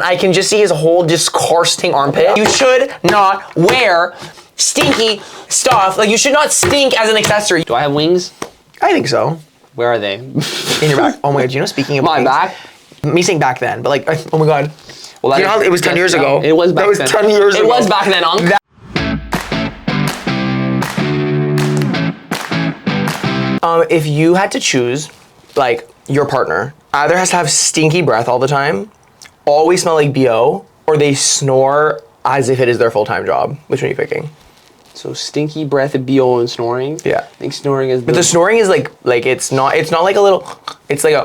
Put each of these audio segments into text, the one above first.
I can just see his whole disgusting armpit. You should not wear stinky stuff. Like, you should not stink as an accessory. Do I have wings? I think so. Where are they? In your back. Oh my god, you know, speaking of My wings, back? me saying back then, but like, oh my god. Well, You know how it was 10 years ago? It was back then. That was 10 years ago. It was back then, Unc. If you had to choose, like, your partner either has to have stinky breath all the time, always smell like BO, or they snore as if it is their full-time job, which one are you picking? So stinky breath, BO, and snoring. Yeah. I think snoring is. But the snoring is like it's not like a little, it's like a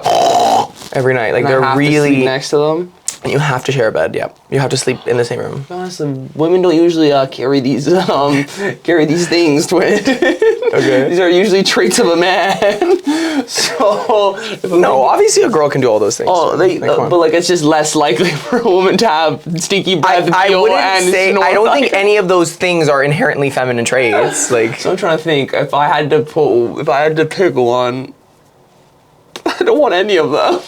every night. Like, and they're I have really to sleep next to them. And you have to share a bed. Yeah, you have to sleep in the same room. Honestly, women don't usually carry these things, twin. Okay. These are usually traits of a man. So No, obviously a girl can do all those things. Oh, but like it's just less likely for a woman to have stinky breath, I BO, wouldn't and say. snore. I don't think any of those things are inherently feminine traits. Like, So I'm trying to think if I had to pick one. I don't want any of them.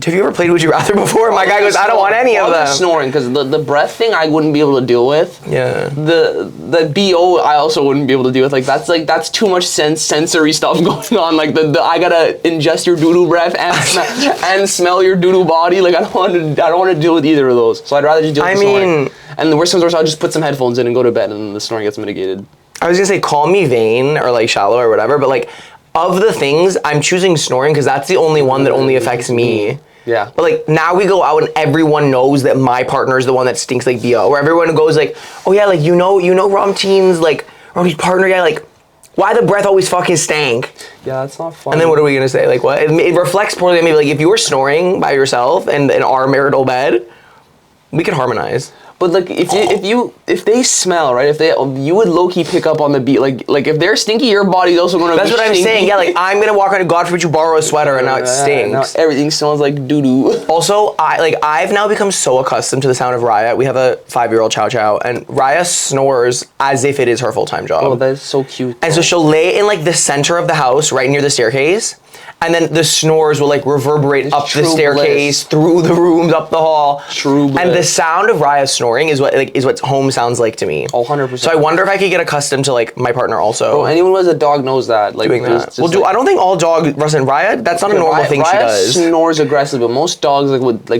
have you ever played Would You Rather before? My guy goes, I don't want any of them. Snoring, because the breath thing I wouldn't be able to deal with. Yeah. The BO I also wouldn't be able to deal with. Like that's too much sensory stuff going on. Like the I gotta ingest your doo-doo breath and smell your doo-doo body. Like I don't want to deal with either of those. So I'd rather just deal with the snoring. And the worst comes to worst, I'll just put some headphones in and go to bed, and the snoring gets mitigated. I was gonna say call me vain or like shallow or whatever, but like of the things, I'm choosing snoring because that's the only one that only affects me. Yeah. But like now we go out and everyone knows that my partner is the one that stinks like BO. Or everyone goes like, oh yeah, like you know Ramtin's partner, yeah, like why the breath always fucking stank? Yeah, that's not fun. And then what are we gonna say? Like what? It reflects poorly on me. Like if you were snoring by yourself and in our marital bed, we could harmonize. But like if they smell, right, you would low key pick up on the beat, like if they're stinky, your body's also gonna. That's be what I'm stinky. saying. Yeah, like I'm gonna walk around. God forbid you borrow a sweater and now it stinks. Now everything smells like doo doo. Also, I've now become so accustomed to the sound of Raya. We have a 5-year-old Chow Chow, and Raya snores as if it is her full-time job. Oh, that's so cute. And so she'll lay in like the center of the house, right near the staircase. And then the snores will like reverberate up the staircase, through the rooms, up the hall. True bliss. And the sound of Raya snoring is what home sounds like to me. Oh, 100%. So I wonder if I could get accustomed to like my partner also. Oh, anyone who has a dog knows that. Like doing that. I don't think all dogs, Rastin, Raya, that's not a normal thing she does. Raya snores aggressive, but most dogs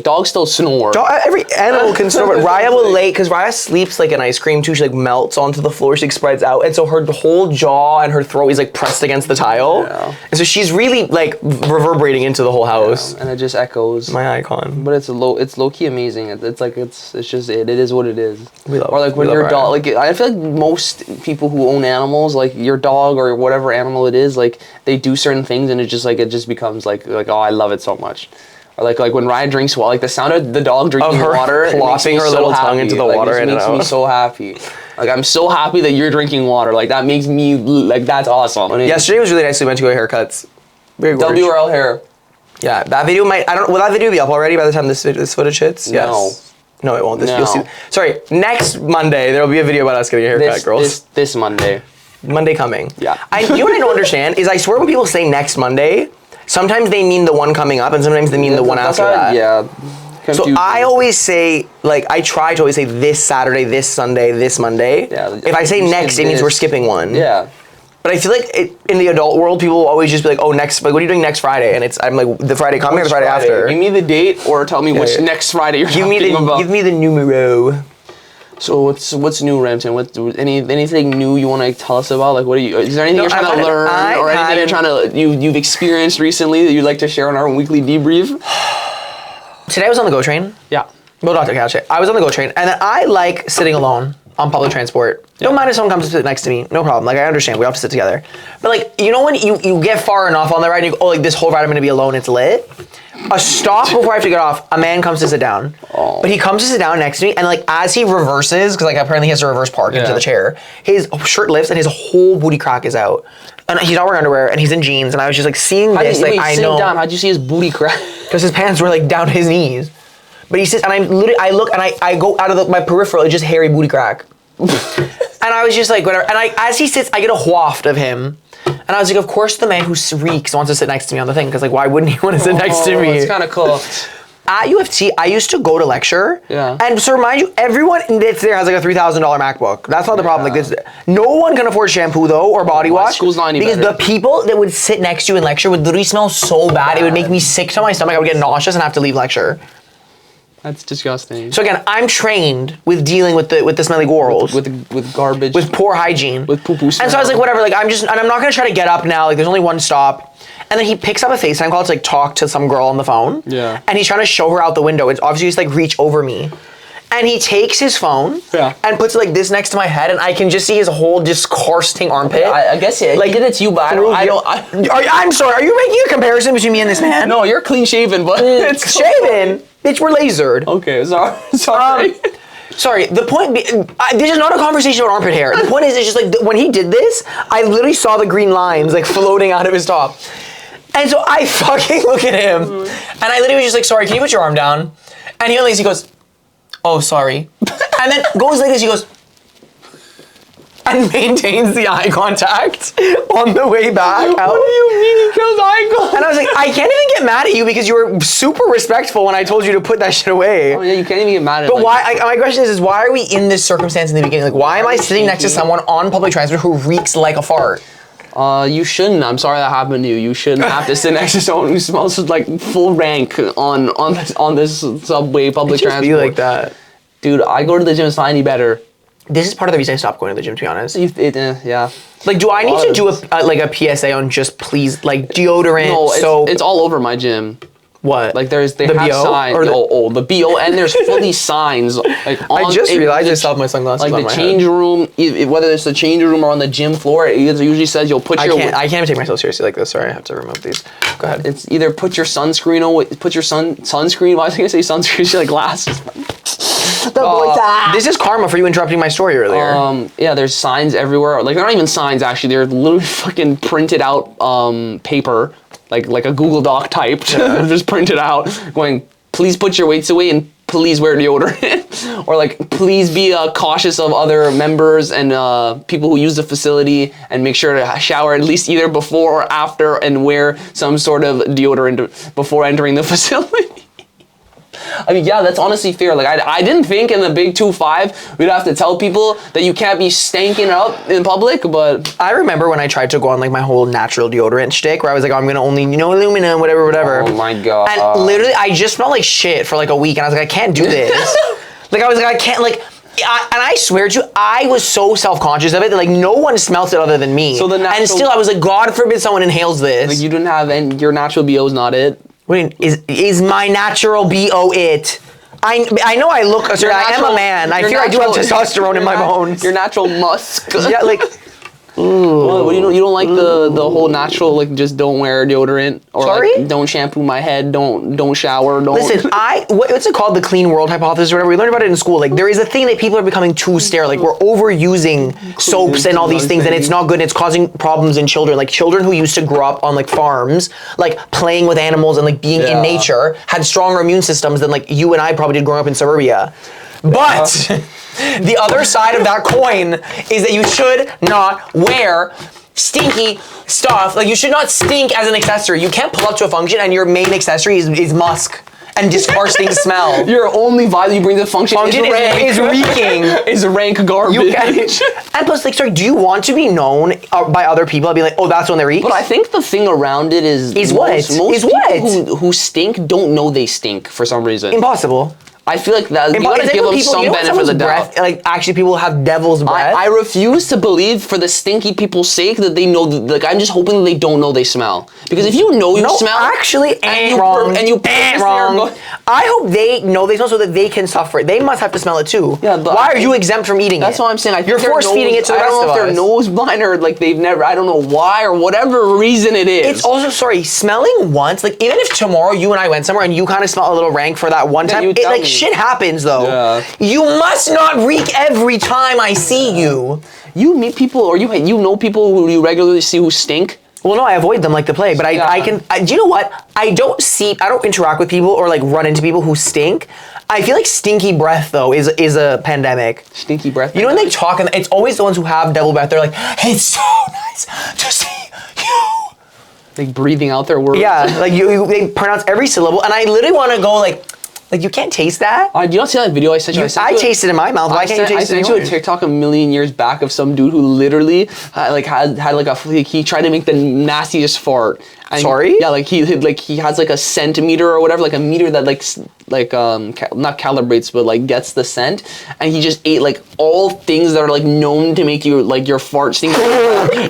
dogs still snore. Every animal can snore, but Raya will lay, because Raya sleeps like an ice cream too. She like melts onto the floor, she like spreads out, and so her whole jaw and her throat is like pressed against the tile. Yeah. And so she's really like reverberating into the whole house. Yeah, and it just echoes. My icon. But it's low key amazing. It is what it is. We love. Or like when your dog, like I feel like most people who own animals, like your dog or whatever animal it is, like they do certain things and it just becomes like oh, I love it so much. Or like when Ryan drinks water, like the sound of the dog drinking water, plopping her little tongue into the water, it makes me so happy. Like I'm so happy that you're drinking water. Like that makes me like that's awesome. Yesterday was really nice. We went to go haircuts. WRL hair. Yeah, that video will that video be up already by the time this footage hits? Yes. No, it won't. You'll see. Sorry, next Monday there will be a video about us getting a haircut, girls. This Monday. Monday coming. Yeah. You know what I don't understand is I swear when people say next Monday, sometimes they mean the one coming up and sometimes they mean the one after that. Yeah. So I always say, like, I try to always say this Saturday, this Sunday, this Monday. Yeah. If I say next, it means we're skipping one. Yeah. But I feel like in the adult world, people will always just be like, oh, next, like, what are you doing next Friday? And I'm like, the Friday coming or the Friday after? Give me the date or tell me which next Friday you're talking about. Give me the numero. So what's new, Ramtin? Anything new you want to tell us about? Like, is there anything you're trying to learn or anything you're trying to you've experienced recently that you'd like to share on our weekly debrief? Today I was on the GO train. Yeah. Well, not to catch it. I was on the GO train, and then I like sitting alone on public transport. Yeah. Don't mind if someone comes to sit next to me. No problem. Like, I understand. We have to sit together. But, like, you know when you get far enough on the ride and you go, oh, like, this whole ride I'm going to be alone. It's lit. A stop before I have to get off, a man comes to sit down. Oh. But he comes to sit down next to me, and, like, as he reverses, because, like, apparently he has to reverse park into the chair, his shirt lifts and his whole booty crack is out. And he's not wearing underwear, and he's in jeans, and I was just, like, seeing this, I know. Down, how'd you see his booty crack? Because his pants were, like, down to his knees. But he sits, and I look, and I go out of my peripheral, it's just hairy booty crack. And I was just like, whatever. And as he sits, I get a waft of him. And I was like, of course the man who reeks wants to sit next to me on the thing, because like, why wouldn't he want to sit next to me? It's kind of cool. at U of T, I used to go to lecture. Yeah. And so remind you, everyone that's there has like a $3,000 MacBook. That's not the problem. Like this, no one can afford shampoo though or body wash. School's not any because better. the people that would sit next to you in lecture would literally smell so bad. It would make me sick to my stomach. I would get nauseous and have to leave lecture. That's disgusting. So again, I'm trained with dealing with the smelly girls. With garbage. With poor hygiene. With poo-poo smell. And so I was like, whatever, like I'm not gonna try to get up now, like there's only one stop. And then he picks up a FaceTime call to like talk to some girl on the phone. Yeah. And he's trying to show her out the window. It's obviously just like reach over me. And he takes his phone and puts it like this next to my head, and I can just see his whole disgusting armpit. I guess like, he did it to you, but I'm sorry, are you making a comparison between me and this man? No, you're clean shaven, but It's shaven. Bitch, we're lasered. Okay, sorry. Sorry, the point, this is not a conversation about armpit hair. The point is, it's just like, when he did this, I literally saw the green lines like floating out of his top. And so I fucking look at him, and I literally was just like, sorry, can you put your arm down? And he goes, oh, sorry. And then goes like this, he goes, and maintains the eye contact on the way back out. What do you mean he kills eye contact? And I was like, I can't even get mad at you because you were super respectful when I told you to put that shit away. Oh yeah, you can't even get mad at. But why? My question is why are we in this circumstance in the beginning? Like, why am I sitting next to someone on public transport who reeks like a fart? You shouldn't. I'm sorry that happened to you. You shouldn't have to sit next to someone who smells like full rank on this subway public transport. Be like that, dude. I go to the gym. It's not any better. This is part of the reason I stopped going to the gym. To be honest, yeah. Like, do I need to do a PSA on just please like deodorant? No, it's all over my gym. What? Like they have BO? signs. Or the BO, and there's fully signs. Like I just realized I still have my sunglasses like on the my change head. room, whether it's the change room or on the gym floor, it usually says you'll put your. I can't even take myself seriously like this. Sorry, I have to remove these. Go ahead. It's either put your sunscreen on, sunscreen. Why was I gonna say sunscreen? She like glasses. This is karma for you interrupting my story earlier. Yeah, there's signs everywhere. Like they're not even signs actually. They're literally fucking printed out paper, like a Google Doc typed, just printed out, going, please put your weights away and please wear deodorant, or like please be cautious of other members and people who use the facility, and make sure to shower at least either before or after, and wear some sort of deodorant before entering the facility. I mean, yeah, that's honestly fair. Like, I didn't think in the big 2-5 we'd have to tell people that you can't be stanking up in public, but... I remember when I tried to go on, like, my whole natural deodorant shtick, where I was like, oh, I'm gonna only, aluminum, whatever. Oh my God. And literally, I just smelled like shit for, like, a week, and I was like, I can't do this. Like, I was like, I can't, like... and I swear to you, I was so self-conscious of it that, like, no one smelt it other than me. So and still, I was like, God forbid someone inhales this. Like, you didn't have any... Your natural BO's not it? Wait, is my natural BO it? I know I look, sorry, I am a man. I fear I do have testosterone in my bones. Your natural musk. Yeah, like... Well, you don't like the whole natural, like, just don't wear deodorant, or Sorry? Like, don't shampoo my head, don't shower, don't... Listen, what's it called, the clean world hypothesis or whatever, we learned about it in school. Like, there is a thing that people are becoming too sterile. Like, we're overusing soaps and all these things, and it's not good, and it's causing problems in children. Like, children who used to grow up on, like, farms, like, playing with animals and, like, being in nature, had stronger immune systems than, like, you and I probably did growing up in suburbia. But... the other side of that coin is that you should not wear stinky stuff. Like, you should not stink as an accessory. You can't pull up to a function and your main accessory is musk and disgusting smell. Your only vibe you bring to the function is reeking. Is rank garbage. And plus, like, sorry, do you want to be known by other people? I'd be like, oh, that's when they reek? But I think the thing around it is most people who stink don't know they stink for some reason. Impossible. I feel like that you gotta give them some benefit of the doubt. Like, actually, people have devil's breath. I refuse to believe, for the stinky people's sake, that they know. Like, I'm just hoping that they don't know they smell. Because if you know you smell, actually, wrong. I hope they know they smell so that they can suffer it. They must have to smell it too. Yeah, but why are you exempt from eating it? That's what I'm saying. You're force feeding it to the rest of us. I don't know if they're nose blind or like they've never. I don't know why or whatever reason it is. It's also, sorry, smelling once. Like, even if tomorrow you and I went somewhere and you kind of smell a little rank for that one time, shit happens though. Yeah. You must not reek every time I see you. You meet people, or you know people who you regularly see who stink? Well, no, I avoid them like the plague, but I can, do you know what? I don't interact with people or like run into people who stink. I feel like stinky breath though is a pandemic. Stinky breath? You know when they talk, and it's always the ones who have devil breath, they're like, it's so nice to see you. Like breathing out their words. Yeah, like they pronounce every syllable, and I literally want to go like, Like, you can't taste that. Do you not see that video I sent you? I tasted it in my mouth. Why can't you taste it? I sent you a TikTok a million years back of some dude who literally he tried to make the nastiest fart. And Sorry? Yeah, like he has like a centimeter or whatever, like a meter that not calibrates, but like gets the scent, and he just ate like all things that are like known to make you like your fart stink,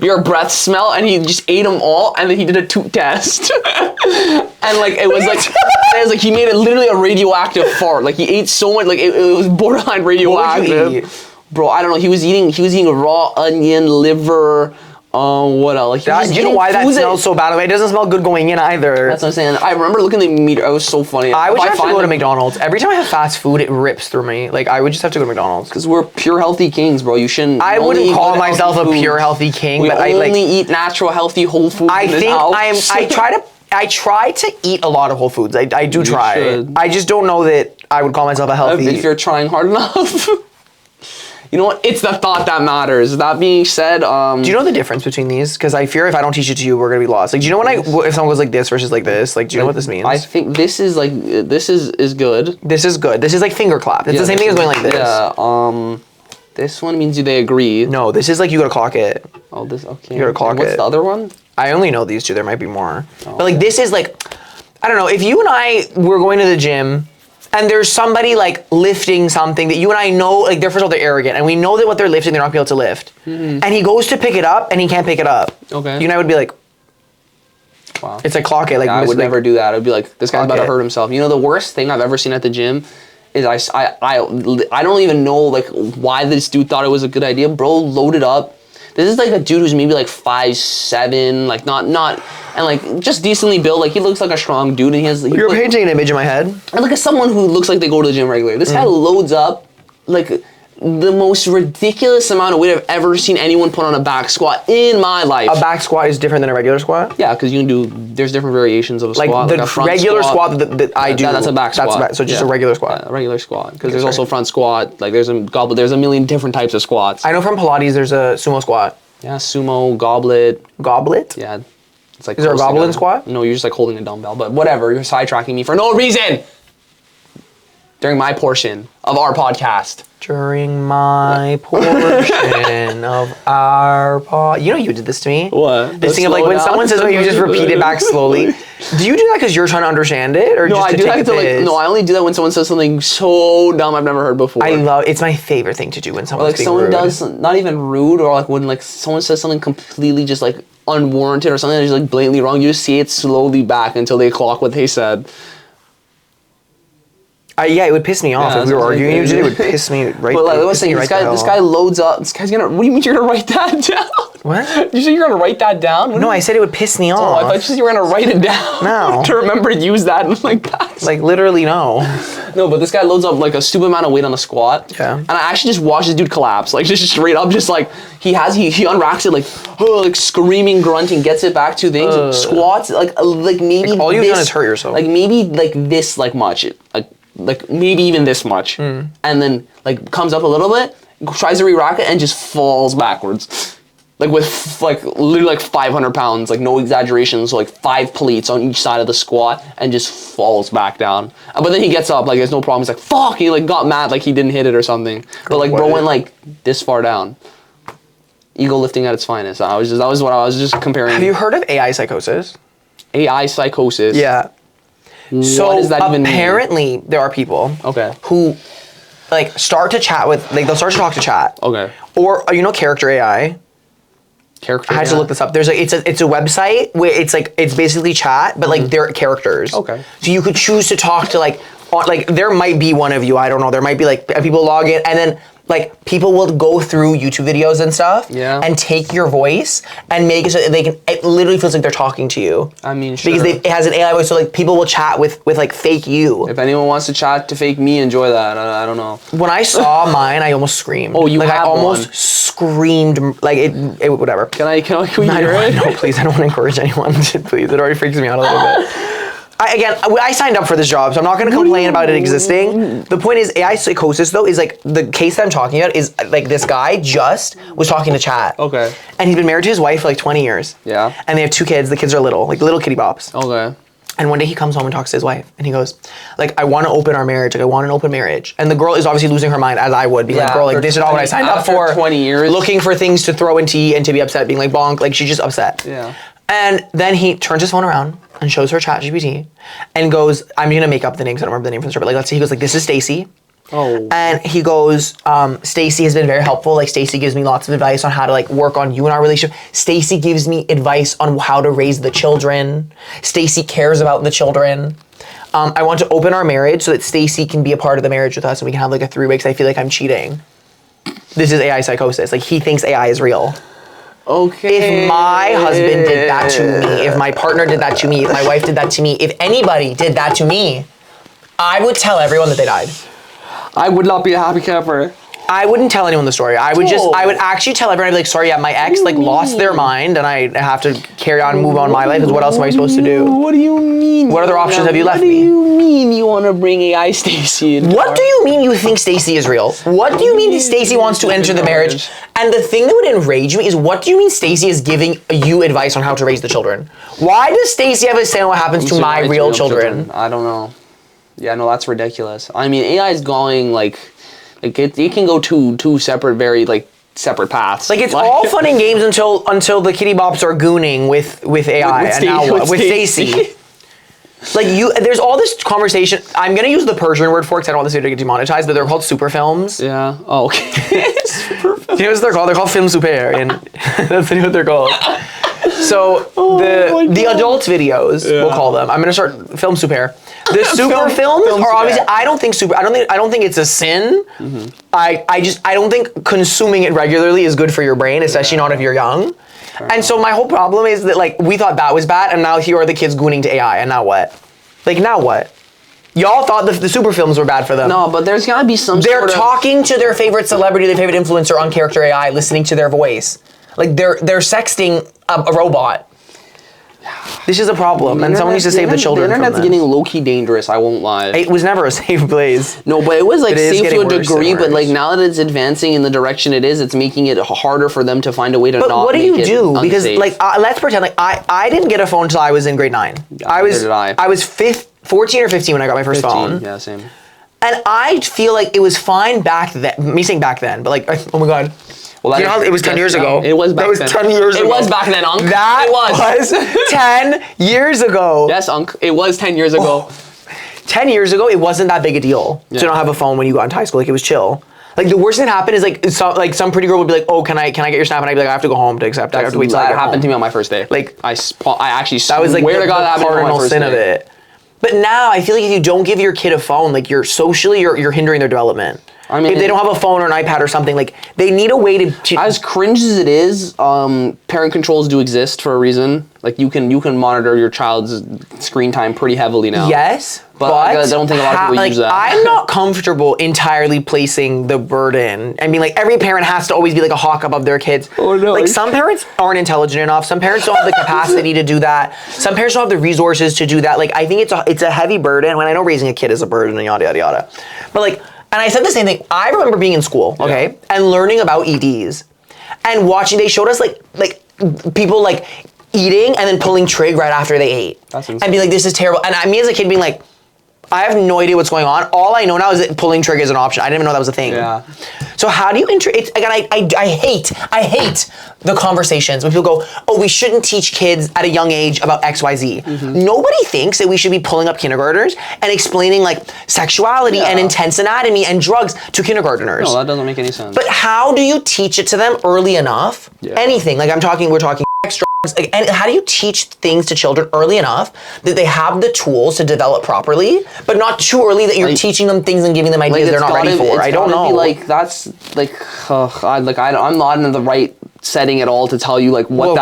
your breath smell, and he just ate them all, and then he did a toot test, and like it was like he made it literally a radioactive fart. Like he ate so much, like it was borderline radioactive. What would you eat? Bro, I don't know. He was eating raw onion, liver. What else? Like, You know why that smells so bad? It doesn't smell good going in either. That's what I'm saying. I remember looking at the meter. It was so funny. I would have to go to McDonald's. Every time I have fast food, it rips through me. Like, I would just have to go to McDonald's. Because we're pure healthy kings, bro. You shouldn't. I wouldn't call myself a pure healthy king, but I only eat natural, healthy, whole food. I try to eat a lot of whole foods. I do try. Should. I just don't know that I would call myself a healthy. If you're trying hard enough. You know what? It's the thought that matters. That being said, do you know the difference between these? Because I fear if I don't teach it to you, we're gonna be lost. Like, do you know if someone goes like this versus like this? Like, do you know what this means? I think this is good. This is good. This is like finger clap. It's the same thing as going like this. Yeah. This one means they agree. No, this is like you gotta clock it. Oh, this okay. You gotta clock it. What's the other one? I only know these two. There might be more. But like this is like, I don't know. If you and I were going to the gym, and there's somebody like lifting something that you and I know, like first of all, they're arrogant, and we know that what they're lifting, they're not gonna be able to lift. And he goes to pick it up, and he can't pick it up. Okay. You and I would be like, wow. It's like clock it. Like I would never do that. I'd be like, this guy's about to hurt himself. You know, the worst thing I've ever seen at the gym is I don't even know like why this dude thought it was a good idea. Bro, load it up. This is like a dude who's maybe like 5'7", like not, and like just decently built. Like he looks like a strong dude, and You're painting an image in my head. And look at someone who looks like they go to the gym regularly. This guy loads up like the most ridiculous amount of weight I've ever seen anyone put on a back squat in my life. A back squat is different than a regular squat? Yeah, because there's different variations of a squat. Like the regular squat that I do. That's a back squat. So just a regular squat. Yeah, a regular squat. Because there's also front squat. Like there's a goblet. There's a million different types of squats. I know from Pilates there's a sumo squat. Yeah, sumo, goblet. Goblet? Yeah. It's like is there a goblet squat? No, you're just like holding a dumbbell. But whatever, you're sidetracking me for no reason. During my portion of our podcast. During my portion of our pod. You know you did this to me. What? This thing of like when someone says something, you just repeat it back slowly. Do you do that because you're trying to understand it, or no? just I to do take that no, I only do that when someone says something so dumb I've never heard before. It's my favorite thing to do when someone's like being someone rude. does not even rude, or like when like someone says something completely just like unwarranted or something that's just like blatantly wrong. You just say it slowly back until they clock what they said. Yeah, it would piss me off if we were arguing. Usually, it would piss me right. But like I was saying, this guy loads up. This guy's gonna. What do you mean you're gonna write that down? What? You said you're gonna write that down? No, I said it would piss me off. Oh, I thought you said you were gonna write it down. No. To remember to use that in like that. Like literally no. No, but this guy loads up like a stupid amount of weight on a squat. Yeah. And I actually just watched this dude collapse. Like just straight up, just like he unracks it like screaming, grunting, gets it back to things. Squats like maybe all you've done is hurt yourself. Like maybe like this like much. Like maybe even this much. And then like comes up a little bit, tries to re-rack it and just falls backwards. Like with like literally like 500 pounds, like no exaggeration, so like 5 plates on each side of the squat and just falls back down. But then he gets up, like there's no problem. He's like, fuck, he like got mad, like he didn't hit it or something. But like bro went like this far down. Ego lifting at its finest. That was what I was just comparing. Have you heard of AI psychosis? AI psychosis? Yeah. So what does that even mean? Apparently there are people who like start to chat with, like they'll start to talk to chat. Okay. Or you know character AI? Character I had to look this up. There's it's a website where it's basically chat, but like they're characters. Okay. So you could choose to talk to like there might be one of you, I don't know. There might be like people log in and then like people will go through YouTube videos and stuff and take your voice and make it so that it literally feels like they're talking to you. I mean, sure. Because it has an AI voice, so like people will chat with like fake you. If anyone wants to chat to fake me, enjoy that. I don't know. When I saw mine, I almost screamed. Oh, you like have I almost one. Screamed like it whatever. Can we I hear don't, it? no, please. I don't want to encourage anyone to, please. It already freaks me out a little bit. I signed up for this job, so I'm not going to complain about it existing. The point is, AI psychosis, though, is like the case that I'm talking about is like this guy just was talking to chat. Okay. And he's been married to his wife for like 20 years. Yeah. And they have 2 kids. The kids are little, like little kitty bops. Okay. And one day he comes home and talks to his wife, and he goes, like, I want to open our marriage. Like, I want an open marriage. And the girl is obviously losing her mind, as I would, being like, girl, like, this is not what I signed up for. 20 years. Looking for things to throw and tea and to be upset, being like, bonk. Like, she's just upset. Yeah. And then he turns his phone around and shows her ChatGPT and goes, I'm going to make up the name because I don't remember the name from the story, but like, let's say he goes like, this is Stacy. Oh. And he goes, Stacy has been very helpful. Like, Stacy gives me lots of advice on how to like work on you and our relationship. Stacy gives me advice on how to raise the children. Stacy cares about the children. I want to open our marriage so that Stacy can be a part of the marriage with us and we can have like a 3 weeks. I feel like I'm cheating. This is AI psychosis. Like, he thinks AI is real. Okay. If my husband did that to me, if my partner did that to me, if my wife did that to me, if anybody did that to me, I would tell everyone that they died. I would not be a happy camper. I wouldn't tell anyone the story. I would actually tell everyone, I'd be like, sorry, yeah, my ex like lost their mind and I have to carry on and move on my life, because what else am I supposed to do? What do you mean? What other options have you left me? What do you mean you want to bring AI Stacy in? What do you mean you think Stacy is real? What do you mean Stacy wants to enter the marriage? And the thing that would enrage me is, what do you mean Stacy is giving you advice on how to raise the children? Why does Stacy have a say on what happens to my real children? I don't know. Yeah, no, that's ridiculous. I mean, AI is going like it can go two separate, very like separate paths. Like, it's all fun and games until the kitty bops are gooning with AI and now what? With Stacy. Like, there's all this conversation. I'm gonna use the Persian word for it because I don't want this video to get demonetized, but they're called super films. Yeah. Oh, okay. Super films. You know what they're called? They're called film super, and that's what they're called. So the adult videos, we'll call them. I'm gonna start film super. The super films are obviously. I don't think it's a sin. Mm-hmm. I don't think consuming it regularly is good for your brain, especially not if you're young. And so my whole problem is that, like, we thought that was bad, and now here are the kids gooning to AI, and now what? Like, now what? Y'all thought the super films were bad for them. No, but there's gotta be some They're talking to their favorite celebrity, their favorite influencer on character AI, listening to their voice. Like, they're sexting a robot. This is a problem, and someone needs to save the children from this. The internet's getting low-key dangerous, I won't lie. It was never a safe place. No, but it was like safe to a degree, but like worse. now that it's advancing in the direction it is, it's making it harder for them to find a way to But not what do make you it do? unsafe. Because like, let's pretend like I didn't get a phone until I was in grade 9. Yeah, I was 14 or 15 when I got my first 15, phone. yeah, same. And I feel like it was fine back then. Me saying back then, but like, oh my god. Well, You know how it was 10 years ago. It was back then. That was 10 years ago. It was back then, Unc. That it was 10 years ago. Yes, Unc. It was 10 years ago. 10 years ago, it wasn't that big a deal to not have a phone when you got into high school. Like, it was chill. Like, the worst that happened is like some pretty girl would be like, oh, can I get your snap? And I'd be like, I have to go home to accept it. I have to wait till I get happened home. to me on my first day. Like, I actually that was like swear to God that happened on my cardinal first sin day. of it. But now I feel like if you don't give your kid a phone, like, you're hindering their development. I mean, if they don't have a phone or an iPad or something, like, they need a way to as cringe as it is, parent controls do exist for a reason. Like, you can monitor your child's screen time pretty heavily now. Yes, but I don't think a lot of people use that. I'm not comfortable entirely placing the burden. I mean, like, every parent has to always be like a hawk above their kids. Oh no! Like, some parents aren't intelligent enough. Some parents don't have the capacity to do that. Some parents don't have the resources to do that. Like, I think it's a heavy burden. When I know raising a kid is a burden and yada yada yada, but like. And I said the same thing. I remember being in school, okay, and learning about EDs, and watching. They showed us like people like eating and then pulling trig right after they ate, That's insane. and be like, "This is terrible." And me as a kid being like, "I have no idea what's going on. All I know now is that pulling trig is an option. I didn't even know that was a thing." Yeah. So how do you it's again? I hate the conversations when people go, "Oh, we shouldn't teach kids at a young age about X, Y, Z." Mm-hmm. Nobody thinks that we should be pulling up kindergartners and explaining like sexuality and intense anatomy and drugs to kindergartners. No, that doesn't make any sense. But how do you teach it to them early enough? Yeah. Anything like we're talking sex, drugs. Like, and how do you teach things to children early enough that they have the tools to develop properly, but not too early that you're teaching them things and giving them ideas they're not ready for? I don't know. Like, that's like, I'm not in the right setting at all to tell you like what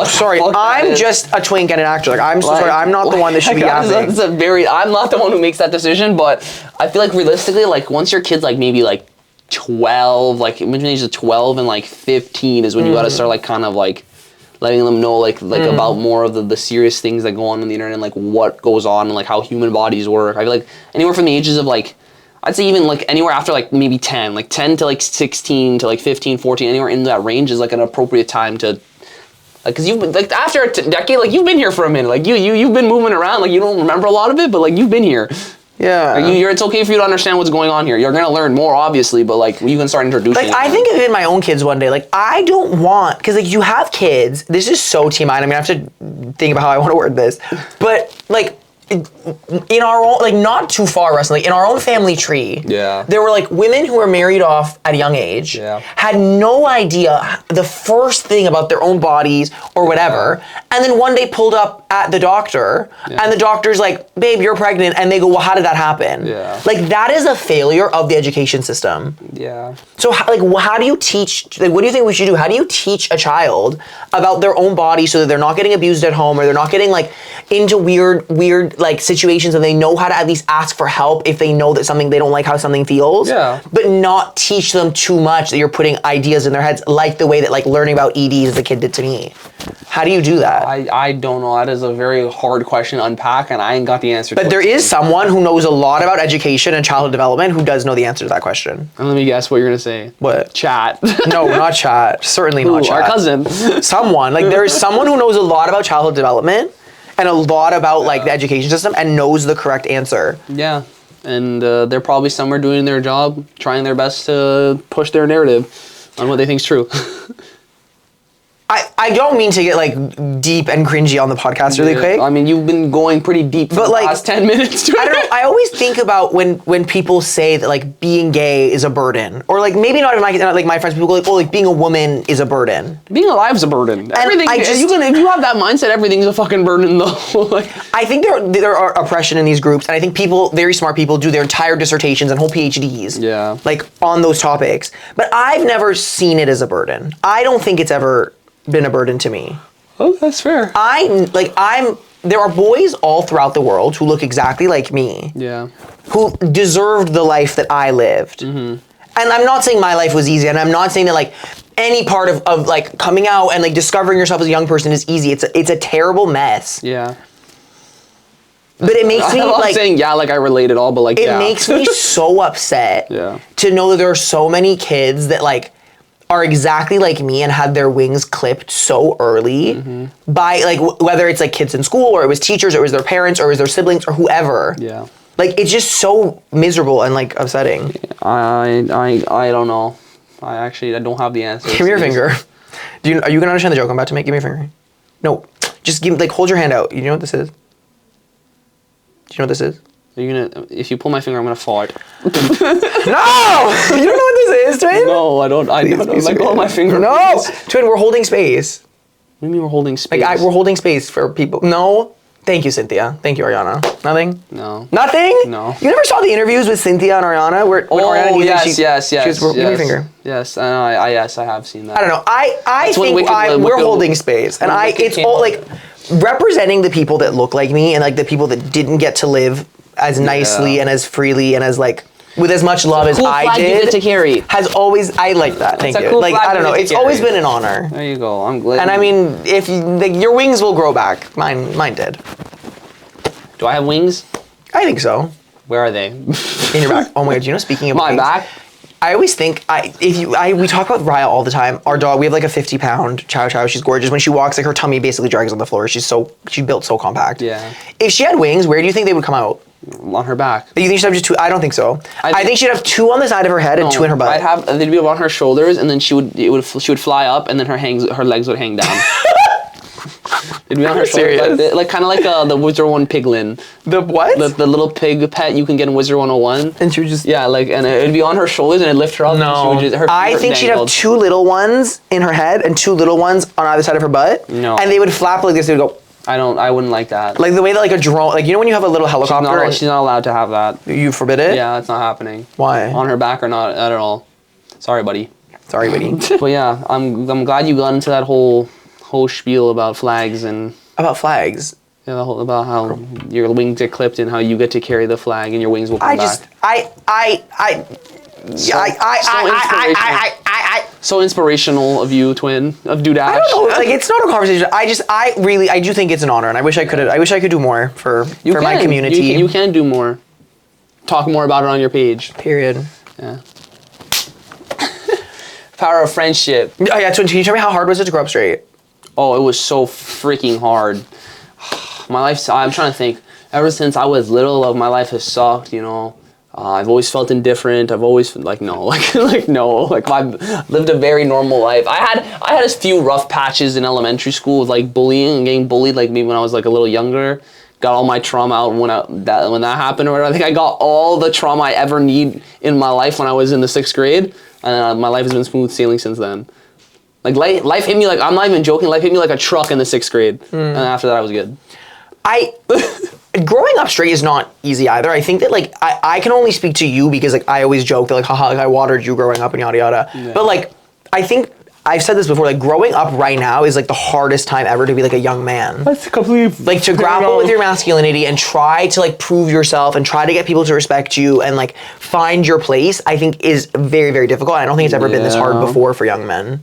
Sorry, I'm just a twink and an actor. Like, I'm so sorry. I'm not the one that should be yapping. I'm not the one who makes that decision, but I feel like realistically, like, once your kid's like maybe like 12, like between ages of 12 and like 15 is when you gotta start like kind of like letting them know like about more of the serious things that go on the internet and like what goes on and like how human bodies work. I feel like anywhere from the ages of like, I'd say even like anywhere after like maybe 10, like 10 to like 16 to like 15, 14, anywhere in that range is like an appropriate time to Like, cause you've been, like, after a decade, like, you've been here for a minute. Like, you've been moving around. Like, you don't remember a lot of it, but, like, you've been here. Yeah. Like, it's okay for you to understand what's going on here. You're gonna learn more, obviously, but, like, you can start introducing. Like, I think of it in my own kids one day. Like, I don't want, because, like, you have kids. This is so TMI. I mean, I have to think about how I want to word this. But, like, in our own, like, not too far, Rastin, like, in our own family tree, there were, like, women who were married off at a young age, had no idea the first thing about their own bodies or whatever, and then one day pulled up at the doctor, and the doctor's like, babe, you're pregnant, and they go, well, how did that happen? Like, that is a failure of the education system. So, how do you teach, like, what do you think we should do? How do you teach a child about their own body so that they're not getting abused at home, or they're not getting, like, into weird, like, situations, and they know how to at least ask for help if they know that they don't like how something feels, but not teach them too much that you're putting ideas in their heads, like the way that, like, learning about EDs as a kid did to me. How do you do that? I don't know. That is a very hard question to unpack, and I ain't got the answer to it. But there is someone who knows a lot about education and childhood development who does know the answer to that question. And let me guess what you're gonna say. What? Chat. No, not chat. Certainly not chat. Our cousin. Someone. Like, there is someone who knows a lot about childhood development and a lot about, like, the education system and knows the correct answer. Yeah. And they're probably somewhere doing their job, trying their best to push their narrative on what they think is true. I don't mean to get, like, deep and cringy on the podcast really quick. I mean, you've been going pretty deep for the last 10 minutes. I don't know. I always think about when people say that, like, being gay is a burden. Or, like, maybe not even my friends, people go, like, oh, like, being a woman is a burden. Being alive is a burden. Everything, if you have that mindset, everything's a fucking burden, though. Like, I think there are oppression in these groups, and I think people, very smart people, do their entire dissertations and whole PhDs, like, on those topics. But I've never seen it as a burden. I don't think it's ever been a burden to me. Oh, that's fair. There are boys all throughout the world who look exactly like me. Who deserved the life that I lived. And I'm not saying my life was easy, and I'm not saying that, like, any part of like, coming out and, like, discovering yourself as a young person is easy. It's a terrible mess. Yeah. But it makes me, I'm like, saying, like, I relate at all, but, like, it makes me so upset to know that there are so many kids that, like, are exactly like me and had their wings clipped so early by, like, whether it's, like, kids in school, or it was teachers, or it was their parents, or it was their siblings, or whoever. Like, it's just so miserable and, like, upsetting. I don't know. I don't have the answer. Give me your finger. Are you gonna understand the joke I'm about to make? Give me your finger. No, just hold your hand out. You know what this is? Do you know what this is? If you pull my finger, I'm gonna fart. No! You don't know what this is, Twin? No, I don't. Let go of my finger. No! Please. Twin, we're holding space. What do you mean we're holding space? Like, we're holding space for people. No. Thank you, Cynthia. Thank you, Ariana. Nothing? No. Nothing? No. You never saw the interviews with Cynthia and Ariana? When Ariana yes. Give me your finger. Yes, yes, I have seen that. I don't know. I think we're holding space. And it's all, like, representing the people that look like me and, like, the people that didn't get to live as nicely and as freely and as, like, with as much love as I did, to carry. has always, I like that. Thank you. Cool, like, I don't know. It's always been an honor. There you go. I'm glad. And I mean, if you, like, your wings will grow back. Mine did. Do I have wings? I think so. Where are they? In your back. Oh my god. You know, speaking of my wings, back. I always think we talk about Raya all the time. Our dog, we have, like, a 50-pound Chow Chow. She's gorgeous. When she walks, like, her tummy basically drags on the floor. She's built so compact. Yeah. If she had wings, where do you think they would come out? On her back. You think she'd have just two? I don't think so. I think she'd have two on the side of her head and two in her butt. They'd be on her shoulders, and then she would fly up, and then her legs would hang down. It'd be on her shoulders, like kind of like the Wizard 1 piglin. The what? The little pig pet you can get in Wizard 101. And she would just and it'd be on her shoulders, and it'd lift her up. No, and she would just, I think she'd have two little ones in her head and two little ones on either side of her butt. No, and they would flap like this. They would go. I wouldn't like that. Like the way that, like, a drone, like, you know when you have a little helicopter? She's not allowed to have that. You forbid it? Yeah, it's not happening. Why? On her back or not at all. Sorry, buddy. Sorry, buddy. But yeah, I'm glad you got into that whole spiel about flags and... About flags? Yeah, about how your wings get clipped and how you get to carry the flag and your wings will come back. So inspirational of you, Twin, of Dudash. I don't know. Like, it's not a conversation. I do think it's an honor, and I wish I could do more for my community. You can do more. Talk more about it on your page. Period. Yeah. Power of friendship. Oh yeah, Twin, can you tell me how hard was it to grow up straight? Oh, it was so freaking hard. My life, I'm trying to think. Ever since I was little, my life has sucked, you know. I've always felt indifferent. I've always no. I've lived a very normal life. I had a few rough patches in elementary school with like bullying and getting bullied, like maybe when I was like a little younger. Got all my trauma out when that happened or whatever. I think I got all the trauma I ever need in my life when I was in the 6th grade, and my life has been smooth sailing since then. Like life hit me like, I'm not even joking. Life hit me like a truck in the 6th grade, and after that I was good. Growing up straight is not easy either. I think that like I can only speak to you because like I always joke that like haha like I watered you growing up and yada yada. Yeah. But like I think I've said this before, like growing up right now is like the hardest time ever to be like a young man. That's completely like to grapple with your masculinity and try to like prove yourself and try to get people to respect you and like find your place, I think is very, very difficult. I don't think it's ever been this hard before for young men.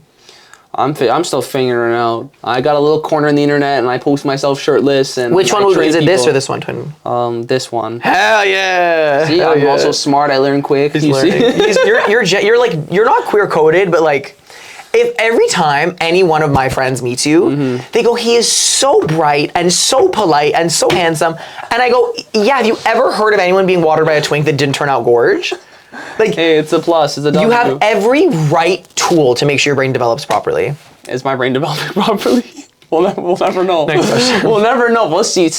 I'm still figuring it out. I got a little corner in the internet and I post myself shirtless and which one is it, this or this one, twin? This one. Hell yeah! See, I'm also smart. I learn quick. He's learning. You're not queer coded, but like, if every time any one of my friends meets you, they go, he is so bright and so polite and so handsome, and I go, yeah. Have you ever heard of anyone being watered by a twink that didn't turn out gorge? Like, hey, it's a plus. It's a W. You have every right tool to make sure your brain develops properly. Is my brain developing properly? We'll never know. Next question. We'll never know. We'll see. We'll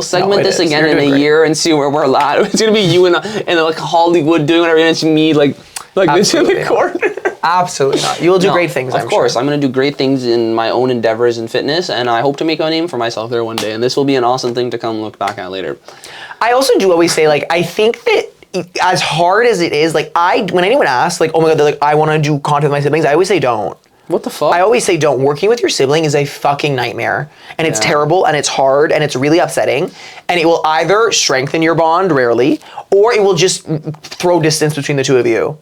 segment this again in a year and see where we're at. It's gonna be you and like Hollywood doing whatever, and it's me like this in the corner. Absolutely not. You will do great things. Of course, I'm gonna do great things in my own endeavors in fitness, and I hope to make a name for myself there one day. And this will be an awesome thing to come look back at later. I also do always say like I think that. As hard as it is, like when anyone asks, like, oh my god, they're like, I want to do content with my siblings, I always say don't. What the fuck? I always say don't. Working with your sibling is a fucking nightmare. And it's terrible, and it's hard, and it's really upsetting. And it will either strengthen your bond, rarely, or it will just throw distance between the two of you.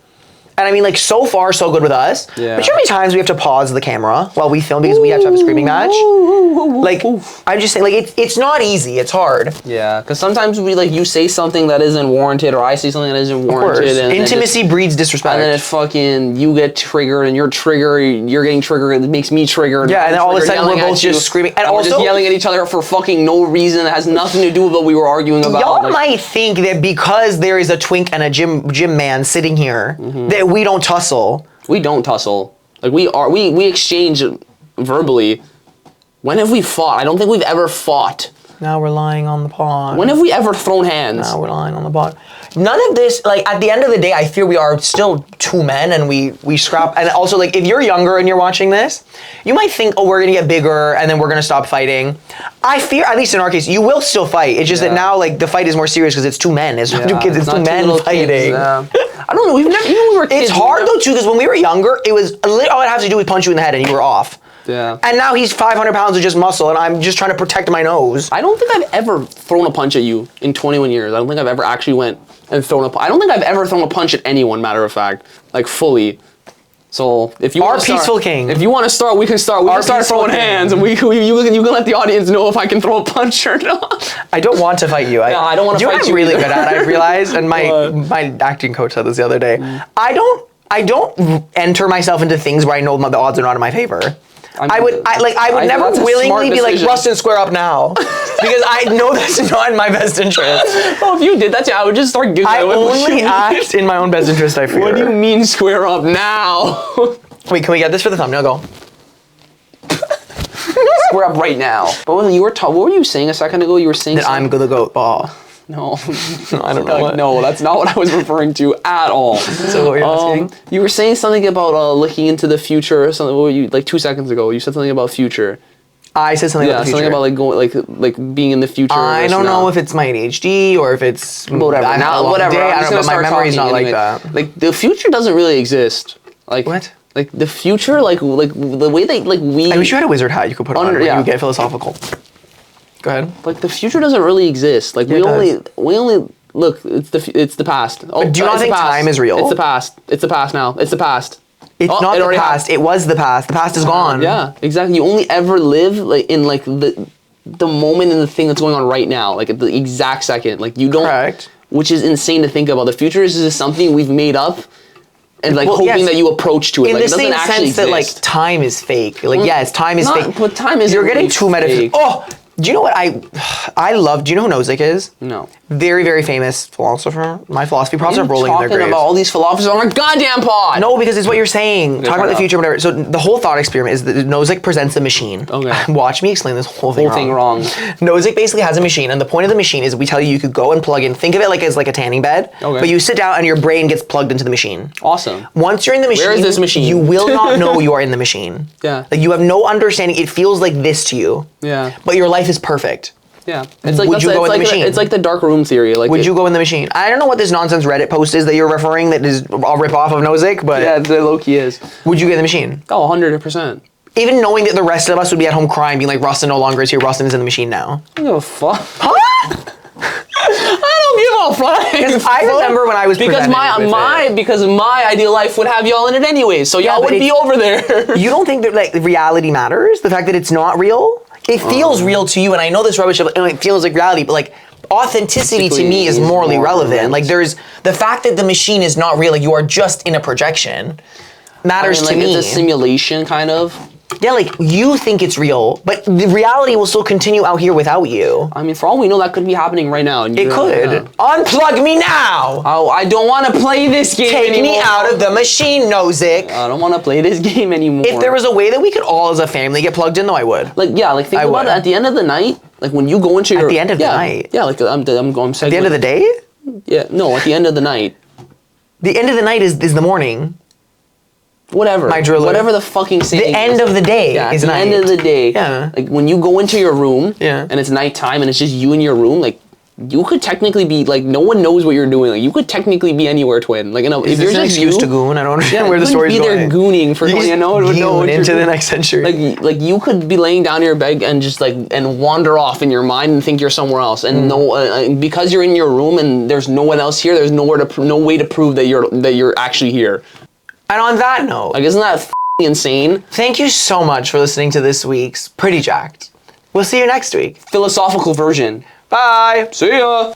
And I mean, like, so far, so good with us. Yeah. But you know how many times we have to pause the camera while we film because we have to have a screaming match? Like, I'm just saying, like, it's not easy. It's hard. Yeah, because sometimes you say something that isn't warranted, or I say something that isn't warranted. Of course. And intimacy breeds disrespect. And then you get triggered, and you're getting triggered, it makes me triggered. Yeah, and then all of a sudden we're both just screaming. And we're just yelling at each other for fucking no reason that has nothing to do with what we were arguing about. Y'all might think that because there is a twink and a gym man sitting here, that we don't tussle. We don't tussle. Like we exchange verbally. When have we fought? I don't think we've ever fought. Now we're lying on the pod. When have we ever thrown hands? Now we're lying on the pod. None of this, like, at the end of the day, I feel we are still two men and we scrap. And also, like, if you're younger and you're watching this, you might think, oh, we're gonna get bigger and then we're gonna stop fighting. I fear, at least in our case, you will still fight. It's just that now, like, the fight is more serious because it's two men. It's not two kids, it's two men fighting. I don't know, even when we were kids. It's hard though, too, because when we were younger, it was, all I'd have to do was punch you in the head and you were off. Yeah. And now he's 500 pounds of just muscle, and I'm just trying to protect my nose. I don't think I've ever thrown a punch at you in 21 years. I don't think I've ever actually went and thrown a punch. I don't think I've ever thrown a punch at anyone, matter of fact, like fully. So if you want to peaceful king. If you want to start, we can start. We can start throwing hands, and you can let the audience know if I can throw a punch or not. I don't want to fight you. I don't want to fight you. Do you know what I'm really good at? I realized, and my acting coach said this the other day. I don't enter myself into things where I know the odds are not in my favor. I would never willingly be like, Rastin, square up now. Because I know that's not in my best interest. Well, if you did that, I would just start giving I only act in my own best interest, I fear. What do you mean square up now? Wait, can we get this for the thumbnail? Go. Square up right now. But what were you saying a second ago? You were saying that I'm gonna go ball. No, I don't know. No, that's not what I was referring to at all. So what were you asking? You were saying something about looking into the future or something. What were you, like 2 seconds ago? You said something about future. I said something about the future. Something about like going like being in the future. I don't know if it's my ADHD or if it's whatever. Now whatever. I don't know, but my memory's not like that. Like the future doesn't really exist. Like what? Like the future, like the way they we. I wish you had a wizard hat you could put on when you get philosophical. Go ahead. Like the future doesn't really exist. Like we only look. It's the past. Oh, but do you not think time is real? It's the past. It's the past now. It's the past. It's not the past. It was the past. The past is gone. Yeah, exactly. You only ever live in the moment and the thing that's going on right now, like at the exact second. Like you don't. Correct. Which is insane to think about. The future is just something we've made up and like Well, hoping yes. that you approach to it. In Like, the it doesn't same actually sense that like exist. time is fake. Like yes, time is fake. But time is. You're getting too metaphysical. Oh, do you know what I love? Do you know who Nozick is? No. Very, very famous philosopher. My philosophy profs are rolling in their talking graves. about all these philosophers on our goddamn pod. No, because it's what you're saying. Talk about the fair future, whatever. So the whole thought experiment is that Nozick presents a machine. Okay. Watch me explain this whole thing wrong. Nozick basically has a machine, and the point of the machine is we tell you could go and plug in. Think of it like as like a tanning bed. Okay. But you sit down and your brain gets plugged into the machine. Awesome. Once you're in the machine, Where is this machine? You will not know you are in the machine. Yeah. Like you have no understanding. It feels like this to you. Yeah. But your life is perfect. Yeah. It's like Would you go in the like machine? It's like the dark room theory. Like Would you go in the machine? I don't know what this nonsense Reddit post is that you're referring that is all rip off of Nozick, but Yeah, the low key is. would you get in the machine? Oh, 100%. Even knowing that the rest of us would be at home crying, being like, Rastin no longer is here, Rastin is in the machine now. I don't give a fuck. Huh? I don't give a fuck. Because I remember when I was because my ideal life would have y'all in it anyways, so y'all but would be over there. You don't think that like reality matters? The fact that it's not real? It feels real to you, and I know this rubbish, it feels like reality, but like authenticity to me is morally relevant. Like there's the fact that the machine is not real, like you are just in a projection, matters to me. It's a simulation, kind of. Yeah, like you think it's real, but the reality will still continue out here without you. I mean, for all we know, that could be happening right now. And It could. Yeah. Unplug me now! Oh, I don't want to play this game Take anymore. me out of the machine, Nozick! I don't want to play this game anymore. If there was a way that we could all as a family get plugged in, though, I would. like, yeah, like think I about would. it. At the end of the night, like when you go into your the end of the night? yeah, like I'm saying At the end of the day? yeah, no, at the end of the night, The end of the night is the morning. whatever, My driller. whatever the fucking saying. The end is. of the day Yeah, at is the night. end of the day. Yeah. Like when you go into your room, Yeah. and it's nighttime, and it's just you in your room, like. You could technically be like no one knows what you're doing. Like you could technically be anywhere, twin. Like if Is you're this an just excuse you, to goon? I don't understand yeah, where the you story's could be going. there gooning for You no one would know what you're into the doing. next century. Like you could be laying down in your bed and just like and wander off in your mind and think you're somewhere else, and because you're in your room and there's no one else here. There's no way to prove that you're actually here. And on that note, Like isn't that f***ing insane? thank you so much for listening to this week's Pretty Jacked. We'll see you next week. Philosophical version. Bye. See ya.